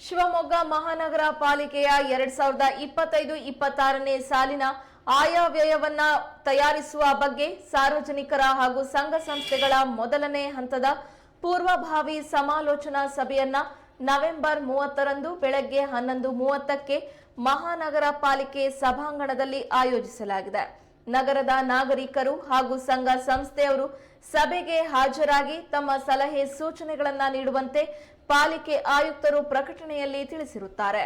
ಶಿವಮೊಗ್ಗ ಮಹಾನಗರ ಪಾಲಿಕೆಯ 2025-26ನೇ ಸಾಲಿನ ಆಯವ್ಯಯವನ್ನ ತಯಾರಿಸುವ ಬಗ್ಗೆ ಸಾರ್ವಜನಿಕರ ಹಾಗೂ ಸಂಘ ಸಂಸ್ಥೆಗಳ ಮೊದಲನೇ ಹಂತದ ಪೂರ್ವಭಾವಿ ಸಮಾಲೋಚನಾ ಸಭೆಯನ್ನ ನವೆಂಬರ್ 30ರಂದು ಬೆಳಗ್ಗೆ 11:30ಕ್ಕೆ ಮಹಾನಗರ ಪಾಲಿಕೆ ಸಭಾಂಗಣದಲ್ಲಿ ಆಯೋಜಿಸಲಾಗಿದೆ. ನಗರದ ನಾಗರಿಕರು ಹಾಗೂ ಸಂಘ ಸಂಸ್ಥೆಯವರು ಸಭೆಗೆ ಹಾಜರಾಗಿ ತಮ್ಮ ಸಲಹೆ ಸೂಚನೆಗಳನ್ನು ನೀಡುವಂತೆ ಪಾಲಿಕೆ ಆಯುಕ್ತರು ಪ್ರಕಟಣೆಯಲ್ಲಿ ತಿಳಿಸಿರುತ್ತಾರೆ.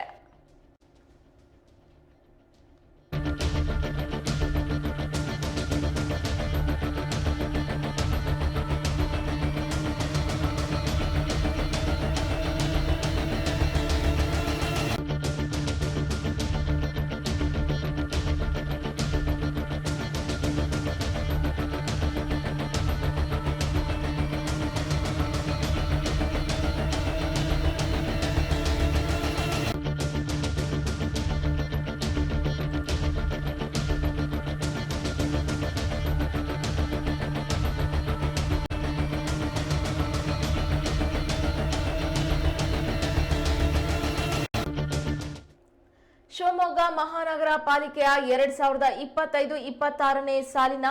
ಶಿವಮೊಗ್ಗ ಮಹಾನಗರ ಪಾಲಿಕೆಯ 2025-26ನೇ ಸಾಲಿನ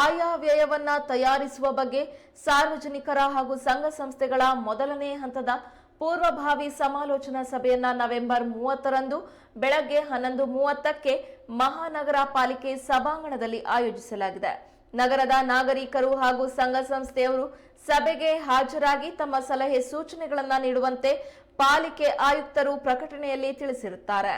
ಆಯವ್ಯಯವನ್ನ ತಯಾರಿಸುವ ಬಗ್ಗೆ ಸಾರ್ವಜನಿಕರ ಹಾಗೂ ಸಂಘ ಸಂಸ್ಥೆಗಳ ಮೊದಲನೇ ಹಂತದ ಪೂರ್ವಭಾವಿ ಸಮಾಲೋಚನಾ ಸಭೆಯನ್ನ ನವೆಂಬರ್ 30ರಂದು ಬೆಳಗ್ಗೆ 11:30ಕ್ಕೆ ಮಹಾನಗರ ಪಾಲಿಕೆ ಸಭಾಂಗಣದಲ್ಲಿ ಆಯೋಜಿಸಲಾಗಿದೆ. ನಗರದ ನಾಗರಿಕರು ಹಾಗೂ ಸಂಘ ಸಂಸ್ಥೆಯವರು ಸಭೆಗೆ ಹಾಜರಾಗಿ ತಮ್ಮ ಸಲಹೆ ಸೂಚನೆಗಳನ್ನು ನೀಡುವಂತೆ ಪಾಲಿಕೆ ಆಯುಕ್ತರು ಪ್ರಕಟಣೆಯಲ್ಲಿ ತಿಳಿಸಿರುತ್ತಾರೆ.